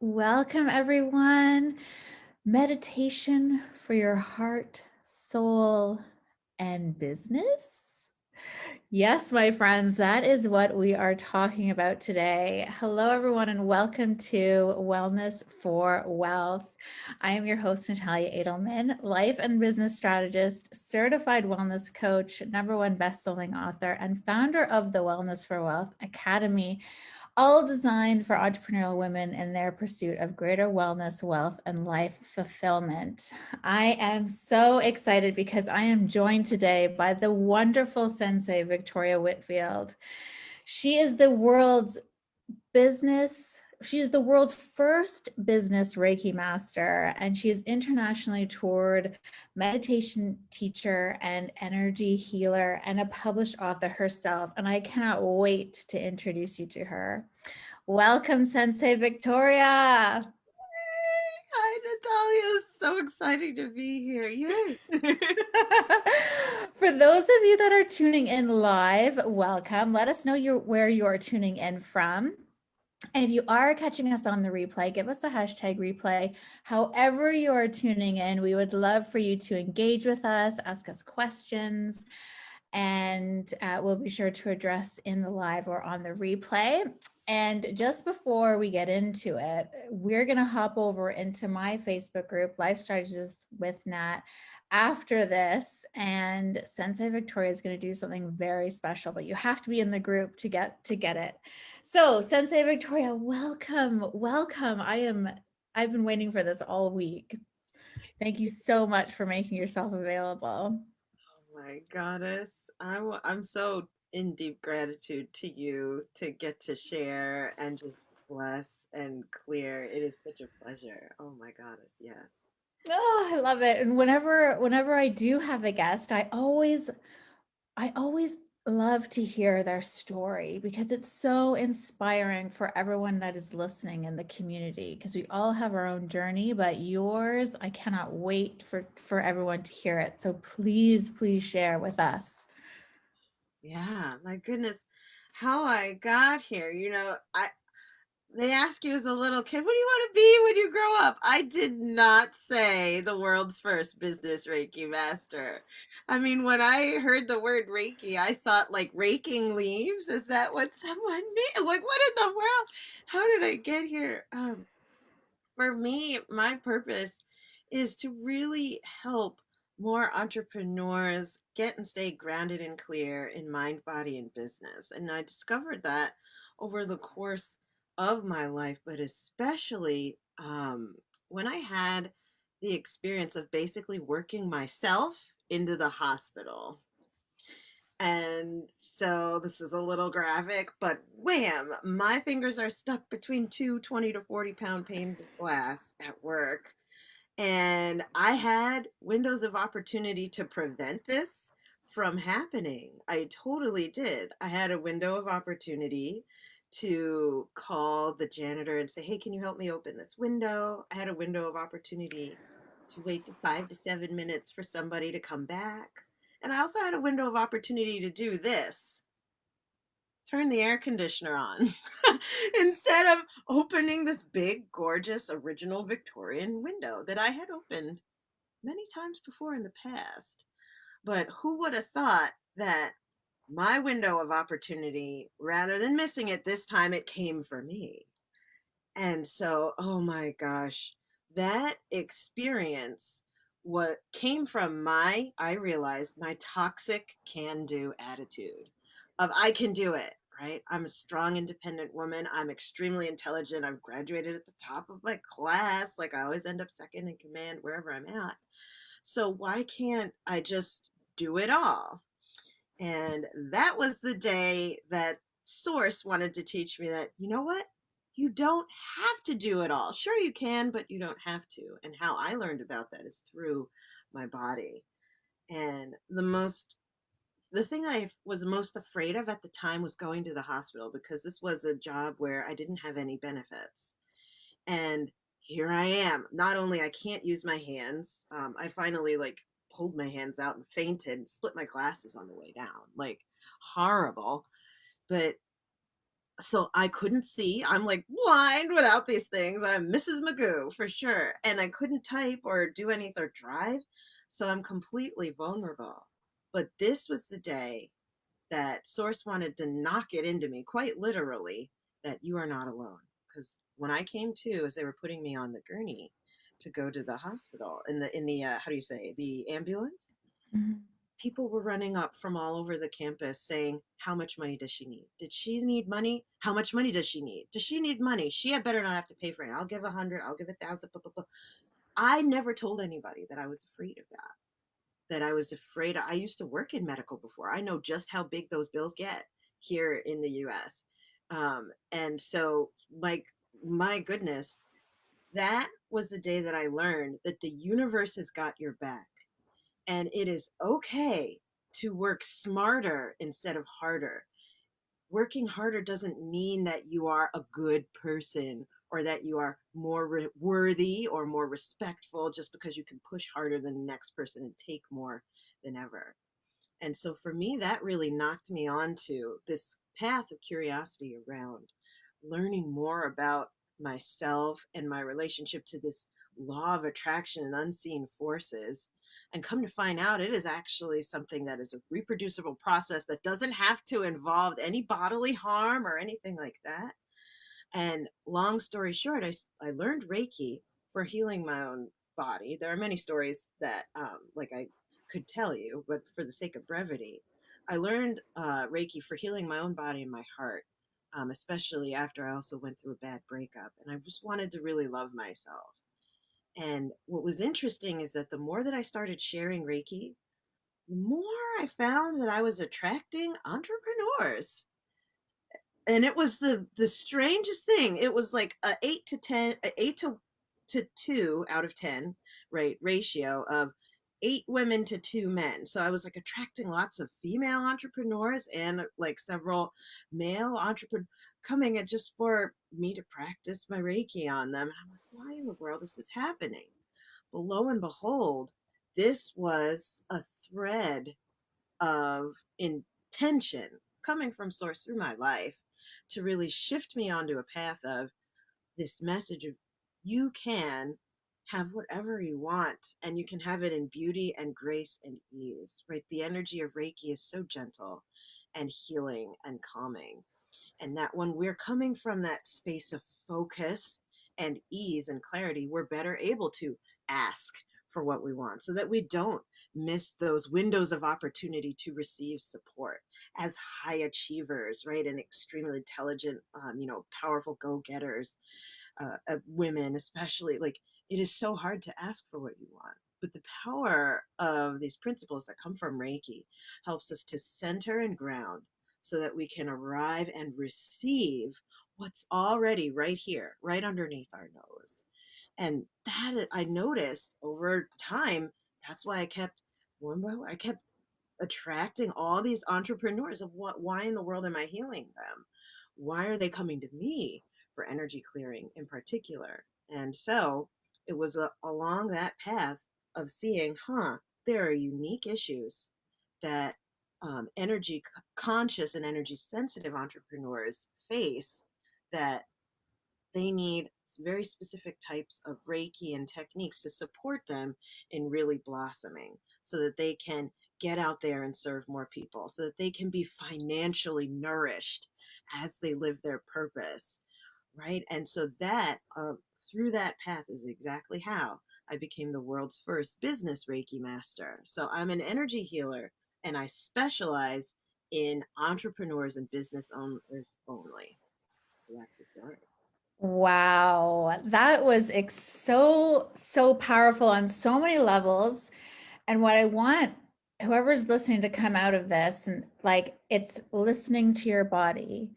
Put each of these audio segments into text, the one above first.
Welcome, everyone. Meditation for your heart, soul, and business. Yes, my friends, that is what we are talking about today. Hello, everyone, and welcome to Wellness for Wealth. I am your host, Natalia Edelman, life and business strategist, certified wellness coach, #1 best-selling author, and founder of the Wellness for Wealth Academy, all designed for entrepreneurial women in their pursuit of greater wellness, wealth, and life fulfillment. I am so excited because I am joined today by the wonderful Sensei Victoria Whitfield. She is the world's first business Reiki master, and she is internationally toured meditation teacher and energy healer and a published author herself. And I cannot wait to introduce you to her. Welcome, Sensei Victoria. Hi, Natalia. So exciting to be here. Yay. For those of you that are tuning in live, welcome. Let us know where you're tuning in from. And if you are catching us on the replay, give us a hashtag replay. However you are tuning in, we would love for you to engage with us, ask us questions, and we'll be sure to address in the live or on the replay. And just before we get into it, we're going to hop over into my Facebook group, Life Strategies with Nat, after this. And Sensei Victoria is going to do something very special, but you have to be in the group to get it. So, Sensei Victoria, welcome. I've been waiting for this all week. Thank you so much for making yourself available. Oh my goddess. I'm so in deep gratitude to you to get to share and just bless and clear. It is such a pleasure. Oh my goddess. Yes. Oh, I love it. And whenever I do have a guest, I always love to hear their story because it's so inspiring for everyone that is listening in the community, because we all have our own journey, but yours, I cannot wait for everyone to hear it. So please share with us. Yeah, my goodness. How I got here. They ask you as a little kid, what do you want to be when you grow up? I did not say the world's first business Reiki master. I mean, when I heard the word Reiki, I thought like raking leaves. Is that what someone mean? Like, what in the world? How did I get here? For me, my purpose is to really help more entrepreneurs get and stay grounded and clear in mind, body, and business. And I discovered that over the course of my life, but especially when I had the experience of basically working myself into the hospital. And so this is a little graphic, but wham, my fingers are stuck between two 20 to 40-pound panes of glass at work. And I had windows of opportunity to prevent this from happening. I totally did. I had a window of opportunity to call the janitor and say, hey, can you help me open this window? I had a window of opportunity to wait the 5 to 7 minutes for somebody to come back. And I also had a window of opportunity to do this: turn the air conditioner on instead of opening this big, gorgeous, original Victorian window that I had opened many times before in the past. But who would have thought that my window of opportunity, rather than missing it this time, it came for me? And so, oh my gosh, that experience, what came from I realized my toxic can do attitude of I can do it, right? I'm a strong, independent woman. I'm extremely intelligent. I've graduated at the top of my class. Like, I always end up second in command wherever I'm at. So why can't I just do it all? And that was the day that Source wanted to teach me that, you know what? You don't have to do it all. Sure, you can, but you don't have to. And how I learned about that is through my body. And the thing that I was most afraid of at the time was going to the hospital, because this was a job where I didn't have any benefits. And here I am. Not only I can't use my hands, I finally like pulled my hands out and fainted and split my glasses on the way down. Like, horrible. But so I couldn't see. I'm like blind without these things. I'm Mrs. Magoo for sure. And I couldn't type or do anything or drive. So I'm completely vulnerable. But this was the day that Source wanted to knock it into me, quite literally, that you are not alone. Because when I came to, as they were putting me on the gurney to go to the hospital, in the how do you say, the ambulance, Mhm. people were running up from all over the campus saying, how much money does she need? Did she need money? How much money does she need? Does she need money? She had better not have to pay for it. I'll give 100. I'll give 1,000. Blah, blah, blah. I never told anybody that I was afraid of that. That I was afraid. I used to work in medical before. I know just how big those bills get here in the U.S. And so, like, my goodness, that was the day that I learned that the universe has got your back, and it is okay to work smarter instead of harder. Working harder doesn't mean that you are a good person or that you are more worthy or more respectful just because you can push harder than the next person and take more than ever. And so for me, that really knocked me onto this path of curiosity around learning more about myself and my relationship to this law of attraction and unseen forces. And come to find out, it is actually something that is a reproducible process that doesn't have to involve any bodily harm or anything like that. And long story short, I learned Reiki for healing my own body. There are many stories that, like I could tell you, but for the sake of brevity, I learned Reiki for healing my own body and my heart, especially after I also went through a bad breakup. And I just wanted to really love myself. And what was interesting is that the more that I started sharing Reiki, the more I found that I was attracting entrepreneurs. And it was the strangest thing. It was like a 8 to 10, a 8 to 2 out of 10, right, ratio of 8 women to 2 men. So I was like attracting lots of female entrepreneurs and like several male entrepreneurs coming at just for me to practice my Reiki on them. And I'm like, why in the world is this happening? Well, lo and behold, this was a thread of intention coming from Source through my life to really shift me onto a path of this message of you can have whatever you want and you can have it in beauty and grace and ease, right? The energy of Reiki is so gentle and healing and calming. And that when we're coming from that space of focus and ease and clarity, we're better able to ask for what we want so that we don't miss those windows of opportunity to receive support as high achievers, right? And extremely intelligent, powerful go-getters, women, especially. Like, it is so hard to ask for what you want. But the power of these principles that come from Reiki helps us to center and ground so that we can arrive and receive what's already right here, right underneath our nose. And that I noticed over time, that's why I kept attracting all these entrepreneurs of why in the world am I healing them? Why are they coming to me for energy clearing in particular? And so it was along that path of seeing, there are unique issues that energy conscious and energy sensitive entrepreneurs face, that they need very specific types of Reiki and techniques to support them in really blossoming so that they can get out there and serve more people, so that they can be financially nourished as they live their purpose, right? And so that through that path is exactly how I became the world's first business Reiki master. So I'm an energy healer and I specialize in entrepreneurs and business owners only. So that's the story. Wow, that was so powerful on so many levels. And what I want whoever's listening to come out of this, and like, it's listening to your body.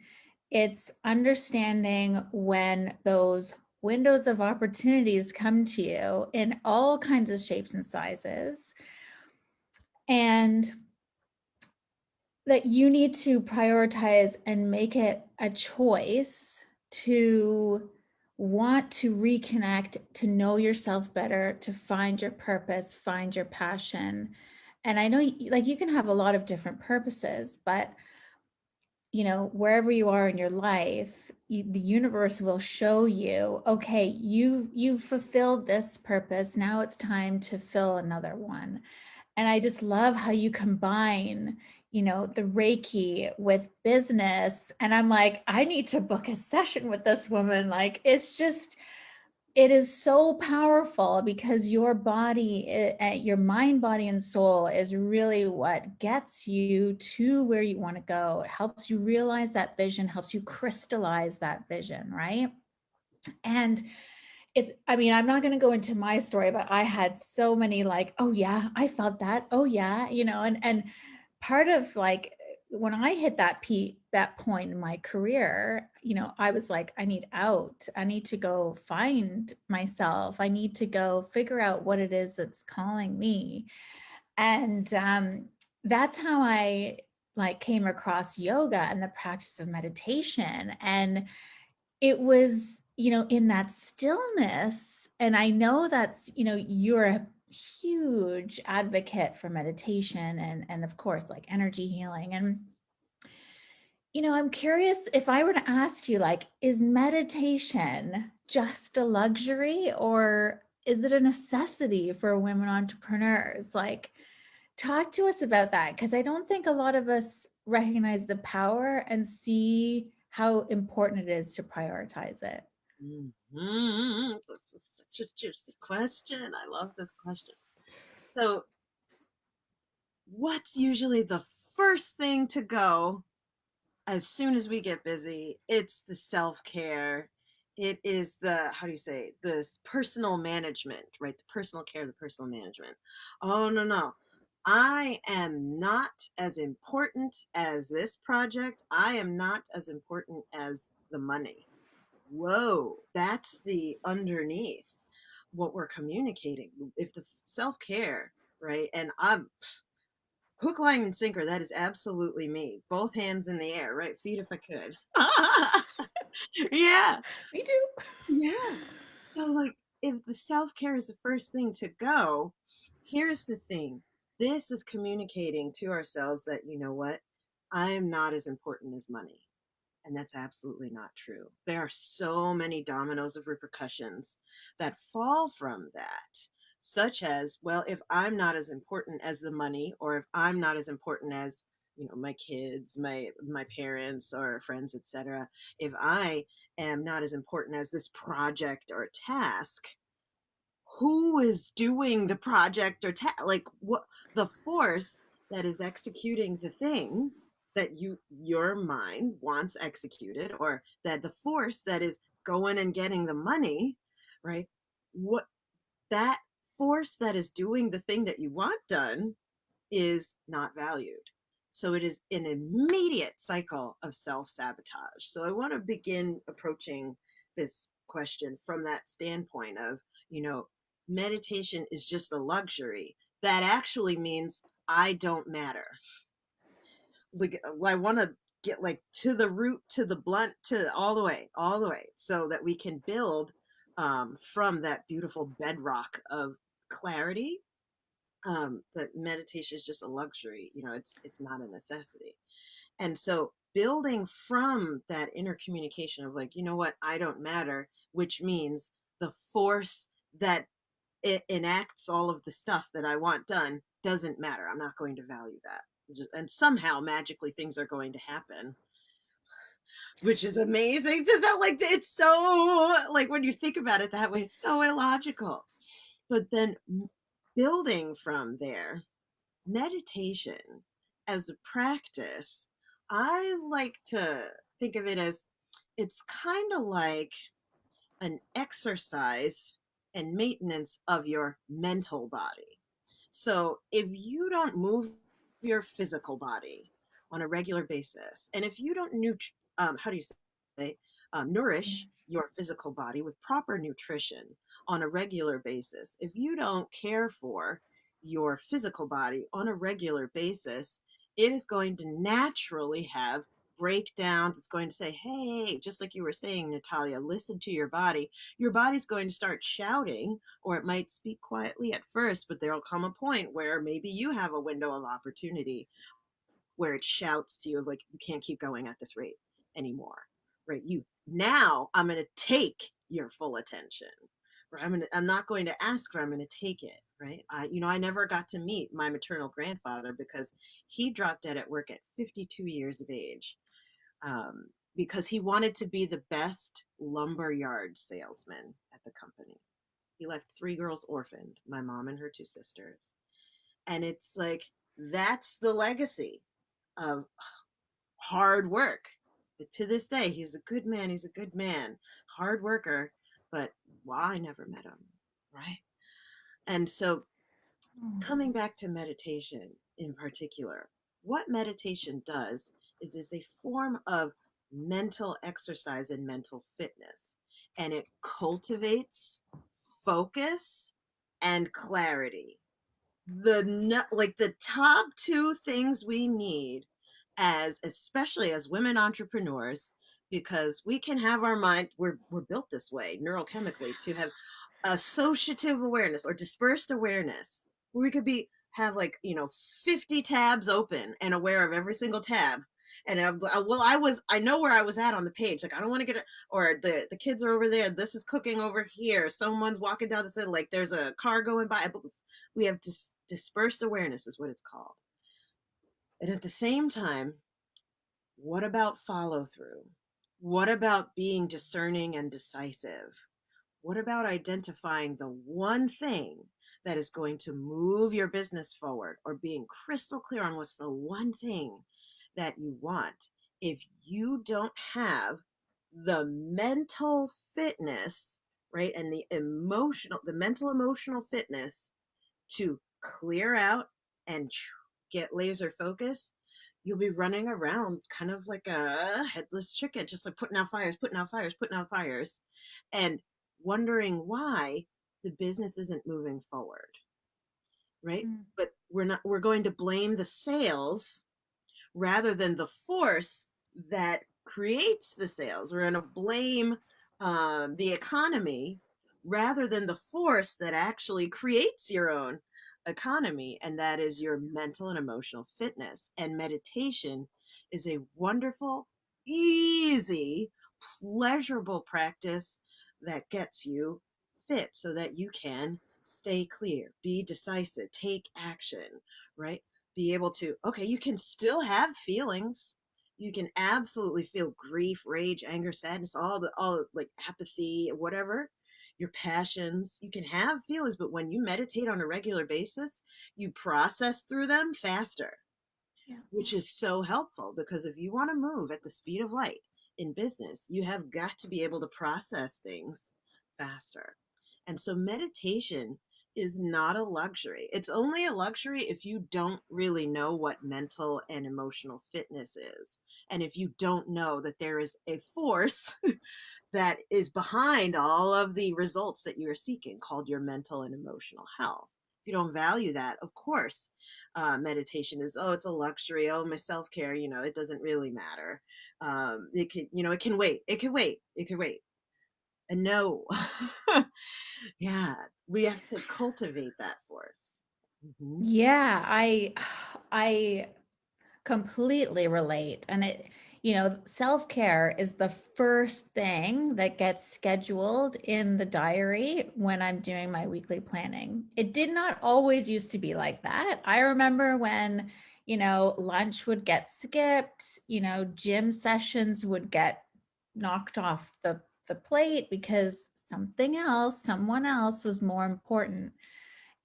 It's understanding when those windows of opportunities come to you in all kinds of shapes and sizes, and that you need to prioritize and make it a choice to want to reconnect, to know yourself better, to find your purpose, find your passion. And I know like you can have a lot of different purposes, but wherever you are in your life, the universe will show you, okay, you've fulfilled this purpose. Now it's time to fill another one. And I just love how you combine, the Reiki with business. And I'm like, I need to book a session with this woman. Like, it is so powerful because your body, your mind, body, and soul is really what gets you to where you want to go. It helps you realize that vision, helps you crystallize that vision, right? And I'm not going to go into my story, but I had so many like, oh yeah, I felt that. Oh yeah. And part of like, when I hit that point in my career, I was like, I need out. I need to go find myself. I need to go figure out what it is that's calling me. And that's how I like came across yoga and the practice of meditation. And it was, in that stillness. And I know that's, you're a huge advocate for meditation and of course, like energy healing. And, I'm curious if I were to ask you, like, is meditation just a luxury or is it a necessity for women entrepreneurs? Like, talk to us about that, because I don't think a lot of us recognize the power and see how important it is to prioritize it. This is such a juicy question. I love this question. So, what's usually the first thing to go as soon as we get busy? It's the self-care. It is the, how do you say, this personal management, right? The personal care, the personal management. Oh, no, no. I am not as important as this project. I am not as important as the money. Whoa, that's the underneath what we're communicating. If the self-care, right? And I'm hook, line, and sinker, that is absolutely me. Both hands in the air, right? Feet if I could. Yeah. Me too. Yeah. So, like, if the self care is the first thing to go, here's the thing. This is communicating to ourselves that, you know what? I am not as important as money. And that's absolutely not true. There are so many dominoes of repercussions that fall from that, such as, well, if I'm not as important as the money, or if I'm not as important as, my kids, my parents or friends, etc. If I am not as important as this project or task, who is doing the project or like what the force that is executing the thing that your mind wants executed, or that the force that is going and getting the money, right? What that force that is doing the thing that you want done is not valued. So it is an immediate cycle of self-sabotage. So I want to begin approaching this question from that standpoint of, meditation is just a luxury. That actually means I don't matter. Like, I want to get like to the root, to the blunt, to all the way, so that we can build from that beautiful bedrock of clarity, that meditation is just a luxury. It's not a necessity. And so building from that inner communication of like, you know what, I don't matter, which means the force that it enacts all of the stuff that I want done doesn't matter. I'm not going to value that. And somehow magically things are going to happen, which is amazing to that. Like, it's so, like, when you think about it that way, it's so illogical. But then building from there, meditation as a practice, I like to think of it as, it's kind of like an exercise and maintenance of your mental body. So if you don't move your physical body on a regular basis, and if you don't how do you say, nourish your physical body with proper nutrition on a regular basis, if you don't care for your physical body on a regular basis, it is going to naturally have breakdowns. It's going to say, hey, just like you were saying, Natalia, listen to your body. Your body's going to start shouting, or it might speak quietly at first, but there'll come a point where maybe you have a window of opportunity, where it shouts to you like, you can't keep going at this rate anymore, right? Now I'm going to take your full attention, right? I'm not going to ask for, I'm going to take it, right? I never got to meet my maternal grandfather because he dropped dead at work at 52 years of age, because he wanted to be the best lumberyard salesman at the company. He left 3 girls orphaned, my mom and her 2 sisters. And it's like, that's the legacy of hard work. To this day, he's a good man. He's a good man, hard worker. But well, I never met him, right? And so, coming back to meditation in particular, what meditation does is a form of mental exercise and mental fitness, and it cultivates focus and clarity. The top 2 things we need, especially as women entrepreneurs, because we can have our mind, we're built this way neurochemically to have associative awareness or dispersed awareness, where we could have 50 tabs open and aware of every single tab. And I know where I was at on the page. Like, I don't want to get it, or the kids are over there. This is cooking over here. Someone's walking down the street. Like, there's a car going by. We have dispersed awareness is what it's called. And at the same time, what about follow through? What about being discerning and decisive? What about identifying the one thing that is going to move your business forward, or being crystal clear on what's the one thing that you want? If you don't have the mental fitness, right, and the mental emotional fitness to clear out and get laser focus, you'll be running around kind of like a headless chicken, just like putting out fires, and wondering why the business isn't moving forward, right? But we're going to blame the sales rather than the force that creates the sales. We're going to blame the economy rather than the force that actually creates your own economy, and that is your mental and emotional fitness. And meditation is a wonderful, easy, pleasurable practice that gets you fit so that you can stay clear, be decisive, take action, right? Be able to, okay, you can still have feelings. You can absolutely feel grief, rage, anger, sadness, all like apathy, whatever, your passions. You can have feelings, but when you meditate on a regular basis, you process through them faster, which is so helpful, because if you want to move at the speed of light in business, you have got to be able to process things faster. And so meditation is not a luxury. It's only a luxury if you don't really know what mental and emotional fitness is. And if you don't know that there is a force that is behind all of the results that you are seeking, called your mental and emotional health. If you don't value that, of course, meditation is, it's a luxury. Oh, my self-care, it doesn't really matter. It can wait. It can wait. And no, yeah, we have to cultivate that force. Mm-hmm. Yeah, I completely relate. And self-care is the first thing that gets scheduled in the diary when I'm doing my weekly planning. It did not always used to be like that. I remember when, lunch would get skipped, gym sessions would get knocked off the plate because someone else was more important.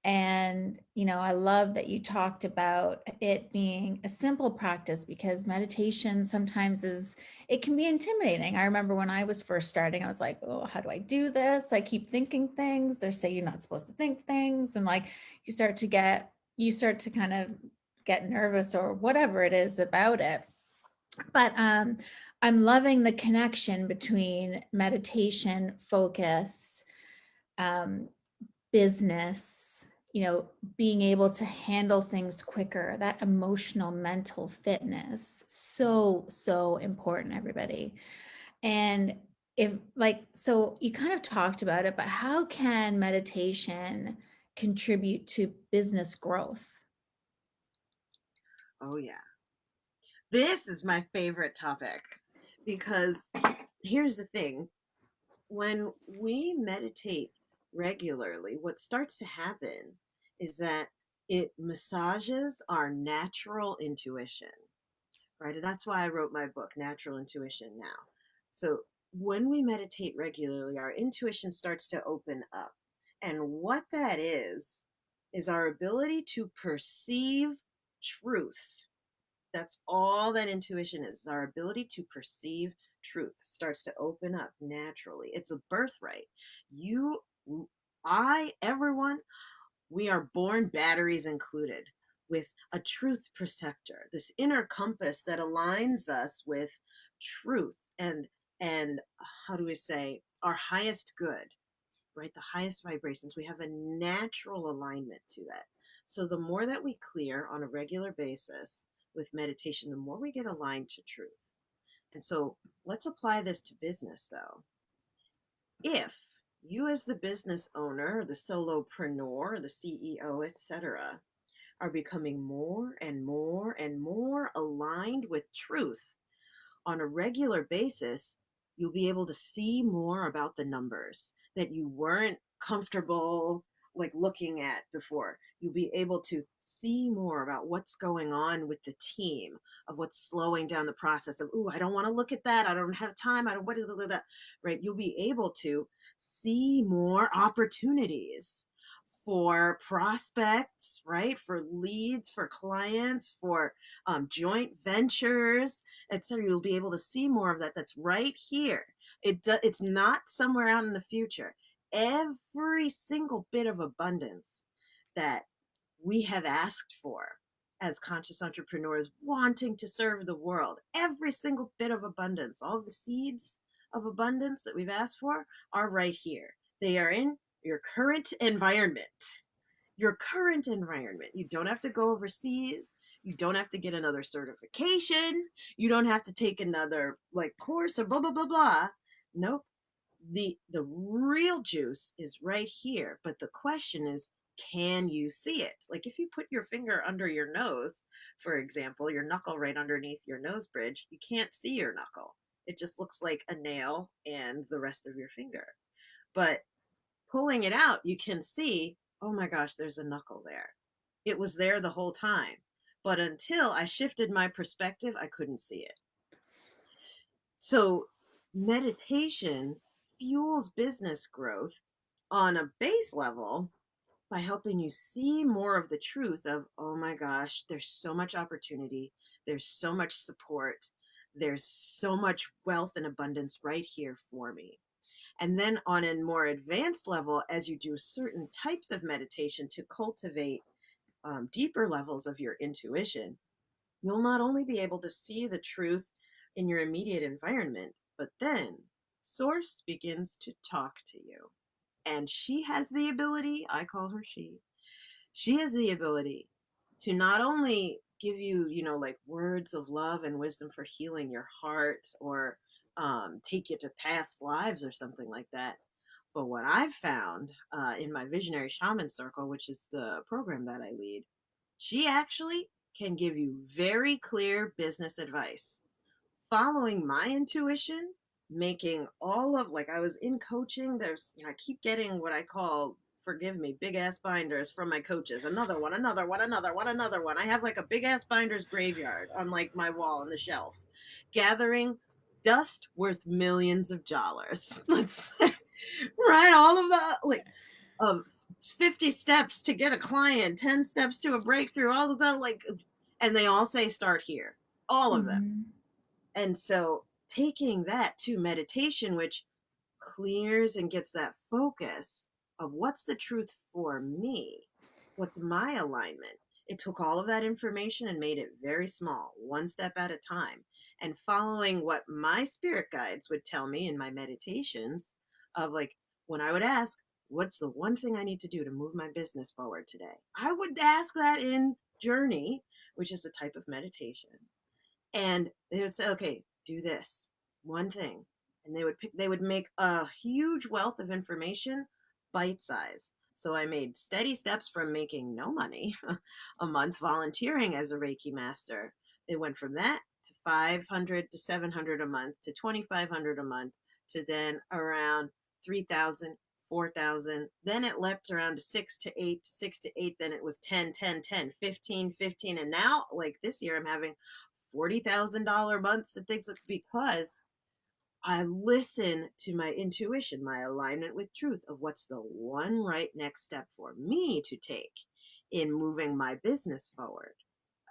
And, I love that you talked about it being a simple practice, because meditation sometimes it can be intimidating. I remember when I was first starting, I was like, oh, how do I do this? I keep thinking things. They say you're not supposed to think things. And like, you start to kind of get nervous or whatever it is about it. But I'm loving the connection between meditation, focus, business, being able to handle things quicker, that emotional, mental fitness, so important, everybody. And so you kind of talked about it, but how can meditation contribute to business growth? Oh, yeah. This is my favorite topic because here's the thing. When we meditate regularly, what starts to happen is that it massages our natural intuition, right? And that's why I wrote my book, Natural Intuition Now. So when we meditate regularly, our intuition starts to open up. And what that is our ability to perceive truth. That's all that intuition is. Our ability to perceive truth starts to open up naturally. It's a birthright. You, everyone, we are born, batteries included, with a truth perceptor, this inner compass that aligns us with truth and how do we say, our highest good, right? The highest vibrations. We have a natural alignment to that. So the more that we clear on a regular basis with meditation, the more we get aligned to truth. And so let's apply this to business though. If you as the business owner, the solopreneur, the CEO, etc., are becoming more and more and more aligned with truth on a regular basis, you'll be able to see more about the numbers that you weren't comfortable like looking at before. You'll be able to see more about what's going on with the team, of what's slowing down the process of, ooh, I don't want to look at that. I don't have time. I don't want to look at that, right? You'll be able to see more opportunities for prospects, right? For leads, for clients, for joint ventures, etc. You'll be able to see more of that. That's right here. It's not somewhere out in the future. Every single bit of abundance that we have asked for as conscious entrepreneurs wanting to serve the world, every single bit of abundance, all of the seeds of abundance that we've asked for are right here. They are in your current environment. Your current environment. You don't have to go overseas. You don't have to get another certification. You don't have to take another like course or blah, blah, blah, blah. Nope. The real juice is right here. But the question is, can you see it? Like if you put your finger under your nose, for example, your knuckle right underneath your nose bridge, you can't see your knuckle. It just looks like a nail and the rest of your finger. But pulling it out, you can see, oh my gosh, there's a knuckle there. It was there the whole time. But until I shifted my perspective, I couldn't see it. So meditation fuels business growth on a base level by helping you see more of the truth of, oh my gosh, there's so much opportunity. There's so much support. There's so much wealth and abundance right here for me. And then on a more advanced level, as you do certain types of meditation to cultivate deeper levels of your intuition, you'll not only be able to see the truth in your immediate environment, but then Source begins to talk to you. And she has the ability, I call her she has the ability to not only give you, like words of love and wisdom for healing your heart or take you to past lives or something like that. But what I've found in my Visionary Shaman Circle, which is the program that I lead, she actually can give you very clear business advice. Following my intuition, making all of, like I was in coaching, there's, I keep getting what I call, forgive me, big ass binders from my coaches. Another one. I have like a big ass binders graveyard on like my wall on the shelf, gathering dust worth millions of dollars. Let's say, right? All of the like 50 steps to get a client, 10 steps to a breakthrough, all of that, like, and they all say start here, all of them. And so taking that to meditation, which clears and gets that focus of what's the truth for me, what's my alignment. It took all of that information and made it very small, one step at a time, and following what my spirit guides would tell me in my meditations of like, when I would ask, what's the one thing I need to do to move my business forward today? I would ask that in Journey, which is a type of meditation. And they would say, okay, do this one thing. And they would make a huge wealth of information bite size. So I made steady steps from making no money a month volunteering as a Reiki master. It went from that to 500 to 700 a month to 2,500 a month to then around 3,000, 4,000. Then it leapt around to 6 to 8. Then it was 10, 10, 10, 15, 15. And now, like this year, I'm having $40,000 months and things because I listen to my intuition, my alignment with truth of what's the one right next step for me to take in moving my business forward.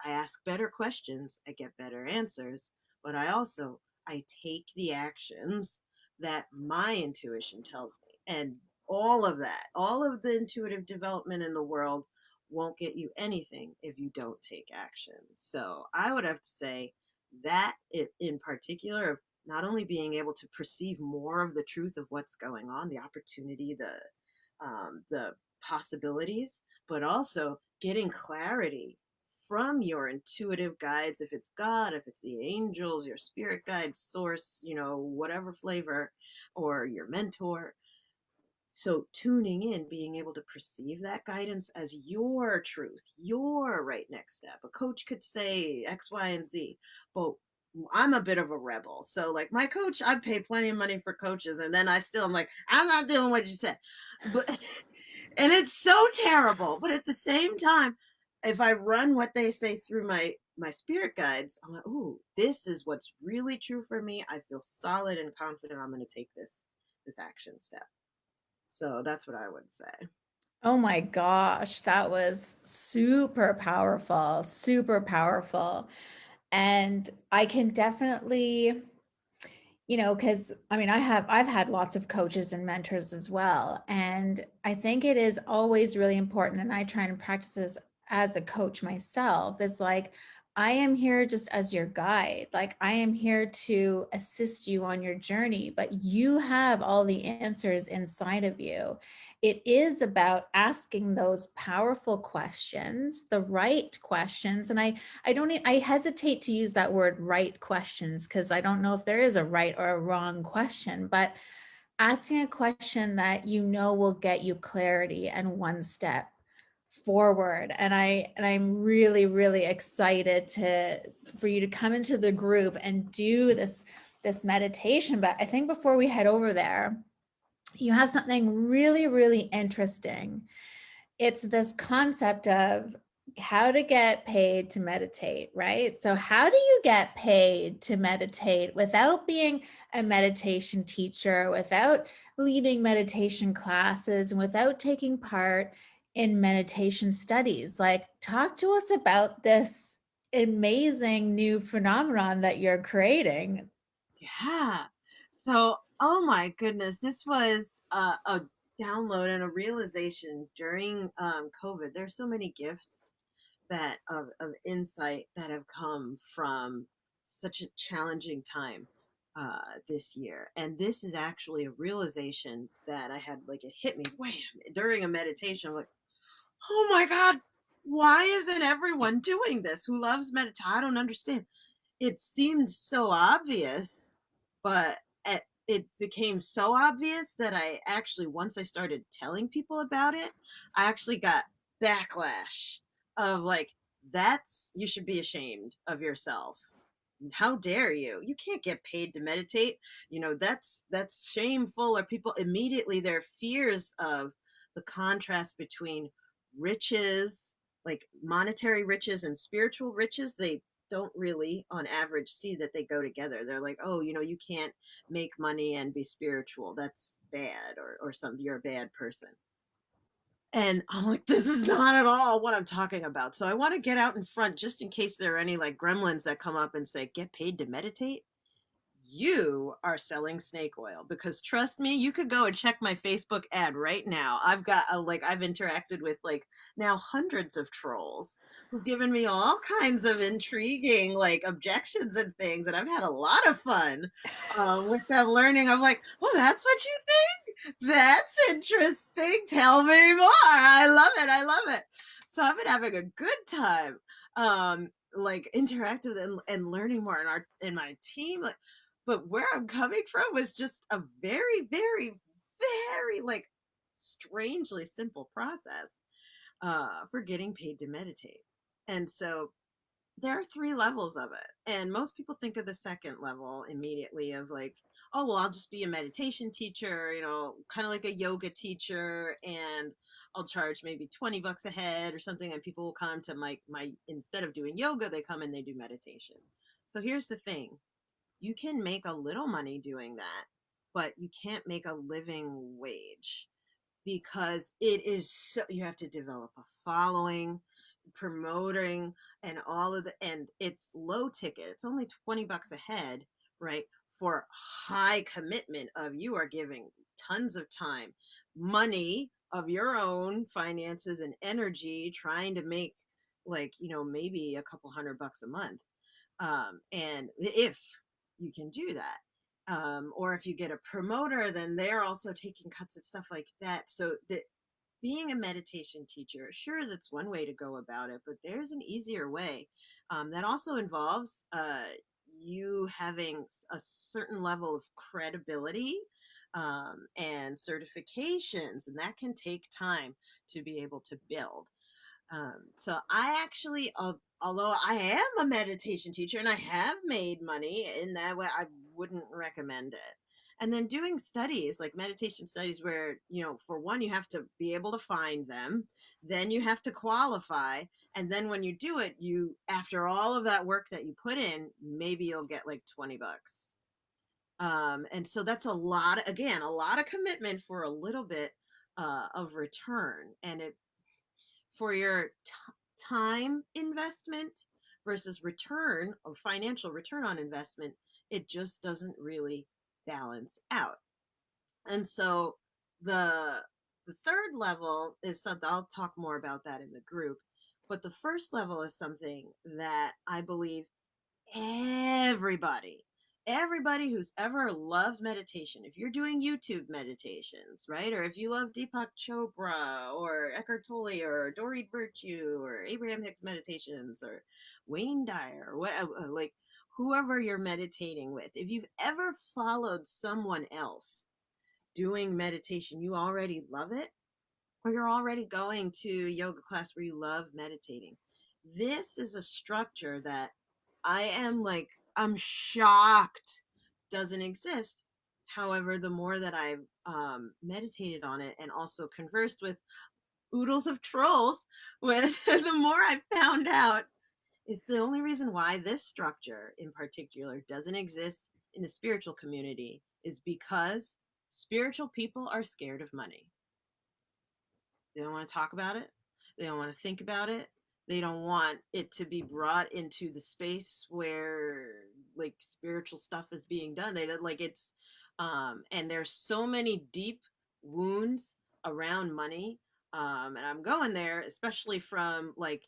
I ask better questions, I get better answers, but I take the actions that my intuition tells me. And all of that, all of the intuitive development in the world won't get you anything if you don't take action. So I would have to say that in particular, not only being able to perceive more of the truth of what's going on, the opportunity, the possibilities, but also getting clarity from your intuitive guides, if it's God, if it's the angels, your spirit guide, source, whatever flavor, or your mentor. So tuning in, being able to perceive that guidance as your truth, your right next step. A coach could say X, Y, and Z, but I'm a bit of a rebel. So like my coach, I pay plenty of money for coaches, and then I'm like, I'm not doing what you said. But and it's so terrible. But at the same time, if I run what they say through my spirit guides, I'm like, ooh, this is what's really true for me. I feel solid and confident I'm going to take this action step. So that's what I would say. Oh my gosh, that was super powerful, super powerful. And I can definitely, because I mean, I've had lots of coaches and mentors as well. And I think it is always really important, and I try and practice this as a coach myself, is like, I am here just as your guide. Like, I am here to assist you on your journey, but you have all the answers inside of you. It is about asking those powerful questions, the right questions. And I hesitate to use that word right questions, because I don't know if there is a right or a wrong question, but asking a question that will get you clarity and one step forward. And I'm really, really excited for you to come into the group and do this meditation. But I think before we head over there, you have something really, really interesting. It's this concept of how to get paid to meditate, right? So how do you get paid to meditate without being a meditation teacher, without leading meditation classes, and without taking part in meditation studies? Like, talk to us about this amazing new phenomenon that you're creating. Yeah. So, oh my goodness, this was a download and a realization during COVID. There's so many gifts that of insight that have come from such a challenging time this year. And this is actually a realization that I had, like, it hit me wham during a meditation. I'm like, oh my God, why isn't everyone doing this who loves meditation? I don't understand. It seemed so obvious, but it became so obvious that I actually, once I started telling people about it, I actually got backlash of like, you should be ashamed of yourself. How dare you? You can't get paid to meditate. That's shameful. Or people immediately, their fears of the contrast between riches, like monetary riches, and spiritual riches, they don't really on average see that they go together. They're like, oh, you can't make money and be spiritual. That's bad, or something. You're a bad person. And I'm like, this is not at all what I'm talking about. So I want to get out in front just in case there are any like gremlins that come up and say, get paid to meditate. You are selling snake oil, because trust me, you could go and check my Facebook ad right now. I've interacted with like now hundreds of trolls who've given me all kinds of intriguing like objections and things, and I've had a lot of fun with them learning. I'm like, oh, that's what you think? That's interesting. Tell me more. I love it. I love it. So I've been having a good time like interactive and learning more in my team. Like, but where I'm coming from was just a very, very, very like strangely simple process for getting paid to meditate. And so there are 3 levels of it. And most people think of the second level immediately of like, oh, well, I'll just be a meditation teacher, kind of like a yoga teacher, and I'll charge maybe $20 a head or something. And people will come to my, instead of doing yoga, they come and they do meditation. So here's the thing. You can make a little money doing that, but you can't make a living wage, because it is so, you have to develop a following, promoting, and all of the, and it's low ticket. It's only $20 a head, right? For high commitment of, you are giving tons of time, money of your own finances and energy, trying to make like, maybe a couple $100 a month. And if you can do that, or if you get a promoter, then they're also taking cuts and stuff like that. So that being a meditation teacher, sure, that's one way to go about it, but there's an easier way that also involves you having a certain level of credibility and certifications, and that can take time to be able to build. So I actually, although I am a meditation teacher and I have made money in that way, I wouldn't recommend it. And then doing studies, like meditation studies, where, for one, you have to be able to find them, then you have to qualify. And then when you do it, after all of that work that you put in, maybe you'll get like $20. And so that's a lot of commitment for a little bit of return. And for your time investment versus return of financial return on investment, it just doesn't really balance out. And so the third level is something, I'll talk more about that in the group, but the first level is something that I believe everybody who's ever loved meditation, if you're doing YouTube meditations, right? Or if you love Deepak Chopra or Eckhart Tolle or Dory Virtue or Abraham Hicks meditations or Wayne Dyer or whatever, like whoever you're meditating with, if you've ever followed someone else doing meditation, you already love it, or you're already going to yoga class where you love meditating. This is a structure that I'm shocked doesn't exist. However, the more that I've meditated on it and also conversed with oodles of trolls, the more I found out is the only reason why this structure in particular doesn't exist in the spiritual community is because spiritual people are scared of money. They don't want to talk about it. They don't want to think about it. They don't want it to be brought into the space where like spiritual stuff is being done. They don't like it's, and there's so many deep wounds around money. And I'm going there, especially from like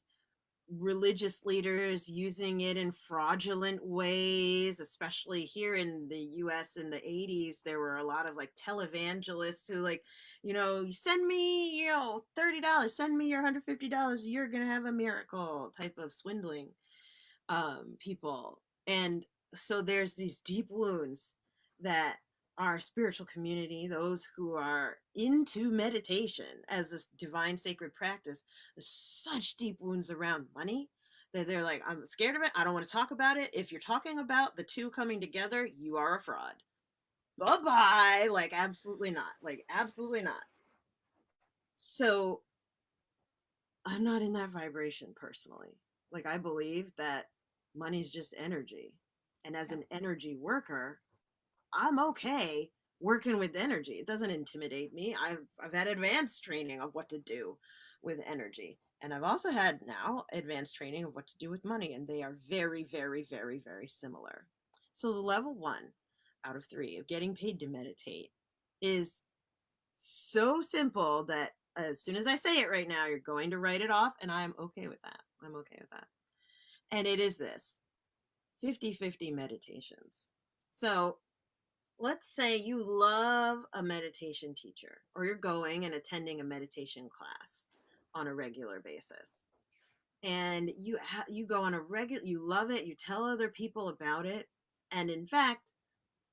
religious leaders using it in fraudulent ways, especially here in the US in the 80s. There were a lot of like televangelists who like, you send me, $30, send me your $150, you're going to have a miracle type of swindling people. And so there's these deep wounds that our spiritual community, those who are into meditation as a divine sacred practice, there's such deep wounds around money that they're like, I'm scared of it. I don't want to talk about it. If you're talking about the two coming together, you are a fraud. Bye-bye. Like, absolutely not. Like, absolutely not. So I'm not in that vibration personally. Like, I believe that money's just energy. And as an energy worker, I'm okay working with energy. It doesn't intimidate me. I've had advanced training of what to do with energy. And I've also had now advanced training of what to do with money. And they are very, very, very, very similar. So the level 1 out of 3 of getting paid to meditate is so simple that as soon as I say it right now, you're going to write it off. And I'm okay with that. I'm okay with that. And it is this 50-50 meditations. So let's say you love a meditation teacher, or you're going and attending a meditation class on a regular basis, and you go on a regular, you love it, you tell other people about it, and in fact,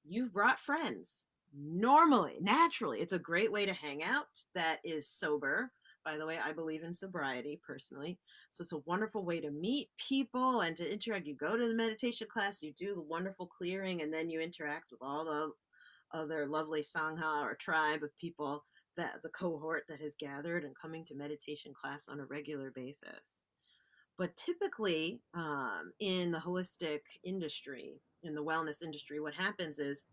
you've brought friends. Normally, naturally, it's a great way to hang out that is sober, By the way, I believe in sobriety personally. So it's a wonderful way to meet people and to interact. You go to the meditation class, you do the wonderful clearing, and then you interact with all the other lovely Sangha or tribe of people, that the cohort that has gathered and coming to meditation class on a regular basis. But typically, in the holistic industry, in the wellness industry, what happens is,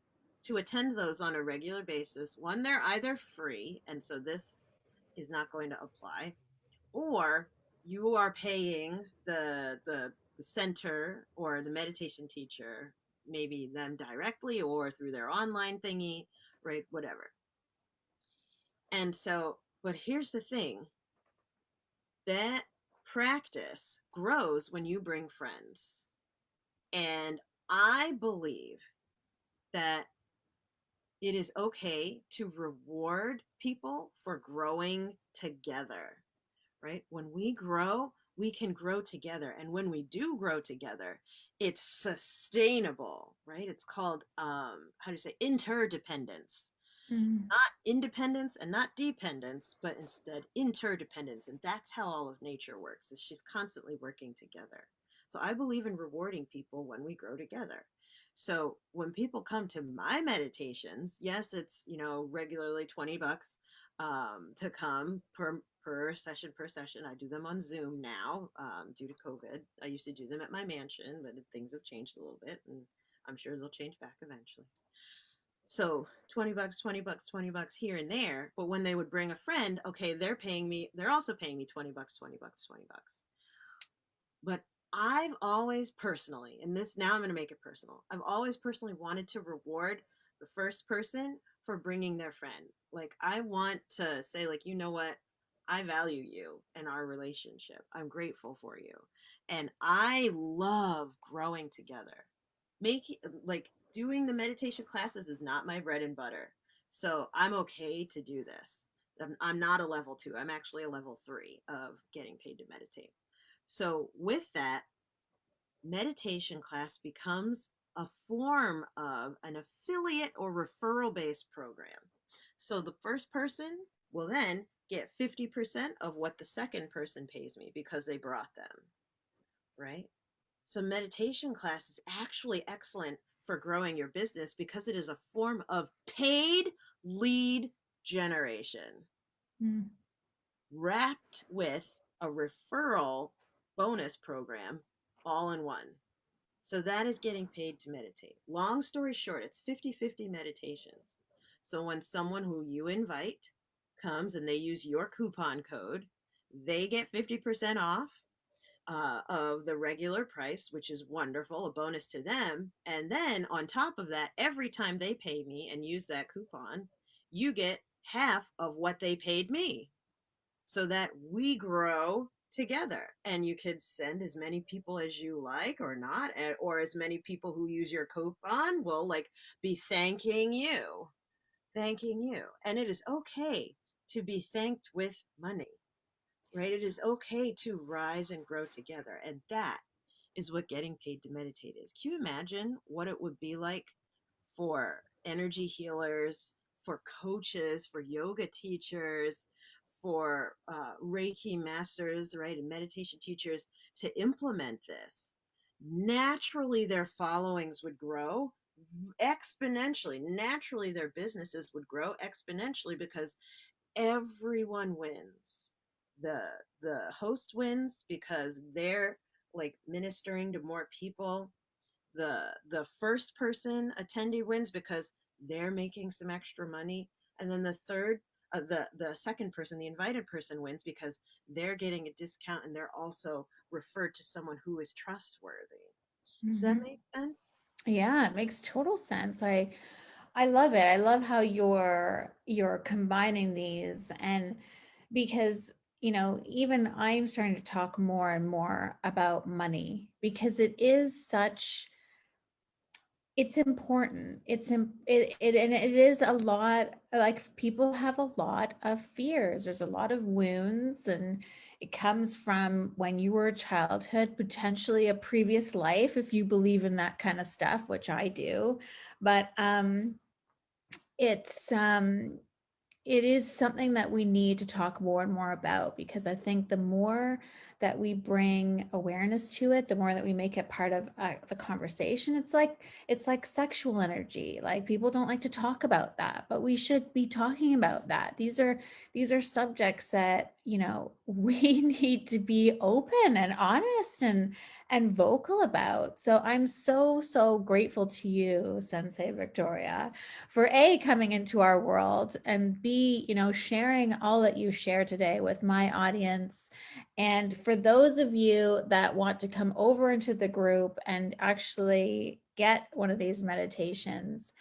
to attend those on a regular basis, one, they're either free, and so this is not going to apply, or you are paying the center or the meditation teacher, maybe them directly or through their online thingy, right? Whatever. And so, but here's the thing, that practice grows when you bring friends. And I believe that it is okay to reward people for growing together, right? When we grow, we can grow together. And when we do grow together, it's sustainable, right? It's called, how do you say, interdependence. Mm. Not independence and not dependence, but instead interdependence. And that's how all of nature works, is she's constantly working together. So I believe in rewarding people when we grow together. So when people come to my meditations, yes, it's, regularly $20 to come per session. I do them on Zoom now, due to COVID. I used to do them at my mansion, but things have changed a little bit, and I'm sure they'll change back eventually. So $20, $20 here and there. But when they would bring a friend, okay, they're also paying me $20. But I've always personally, and this, now I'm going to make it personal, I've always personally wanted to reward the first person for bringing their friend. Like, I want to say, like, you know what? I value you and our relationship. I'm grateful for you. And I love growing together. Doing the meditation classes is not my bread and butter. So I'm okay to do this. I'm not a level 2. I'm actually a level 3 of getting paid to meditate. So with that, meditation class becomes a form of an affiliate or referral based program. So the first person will then get 50% of what the second person pays me because they brought them, right? So meditation class is actually excellent for growing your business because it is a form of paid lead generation, wrapped with a referral bonus program all in one. So that is getting paid to meditate. Long story short, it's 50-50 meditations. So when someone who you invite comes and they use your coupon code, they get 50% off of the regular price, which is wonderful, a bonus to them. And then on top of that, every time they pay me and use that coupon, you get half of what they paid me, so that we grow together. And you could send as many people as you like or not, or as many people who use your coupon will like be thanking you. And it is okay to be thanked with money, right? It is okay to rise and grow together. And that is what getting paid to meditate is. Can you imagine what it would be like for energy healers, for coaches, for yoga teachers, for Reiki masters, right, and meditation teachers to implement this? Naturally, their followings would grow exponentially. Naturally, their businesses would grow exponentially because everyone wins. The host wins because they're like ministering to more people. The first person attendee wins because they're making some extra money, and then the second person, the invited person, wins because they're getting a discount and they're also referred to someone who is trustworthy. Does that make sense? Yeah, it makes total sense. I love it. I love how you're combining these, and because even I'm starting to talk more and more about money because it's important. And it is a lot, like people have a lot of fears. There's a lot of wounds, and it comes from when you were a childhood, potentially a previous life, if you believe in that kind of stuff, which I do. But it's it is something that we need to talk more and more about, because I think the more that we bring awareness to it, the more that we make it part of the conversation. It's like sexual energy. Like, people don't like to talk about that, but we should be talking about that. These are subjects that, we need to be open and honest and vocal about. So I'm so grateful to you, Sensei Victoria, for A, coming into our world, and B, sharing all that you share today with my audience. And for those of you that want to come over into the group and actually get one of these meditations,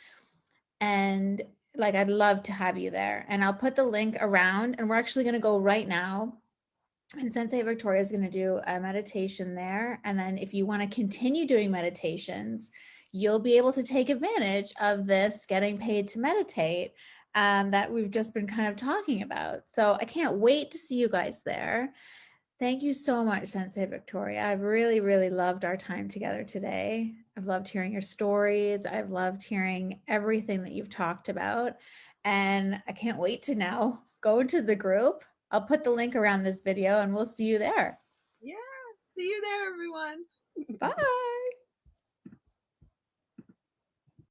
and like, I'd love to have you there. And I'll put the link around, and we're actually going to go right now. And Sensei Victoria is going to do a meditation there. And then if you want to continue doing meditations, you'll be able to take advantage of this getting paid to meditate that we've just been kind of talking about. So I can't wait to see you guys there. Thank you so much, Sensei Victoria. I've really loved our time together today. I've loved hearing your stories. I've loved hearing everything that you've talked about. And I can't wait to now go into the group. I'll put the link around this video, and we'll see you there. Yeah. See you there, everyone. Bye.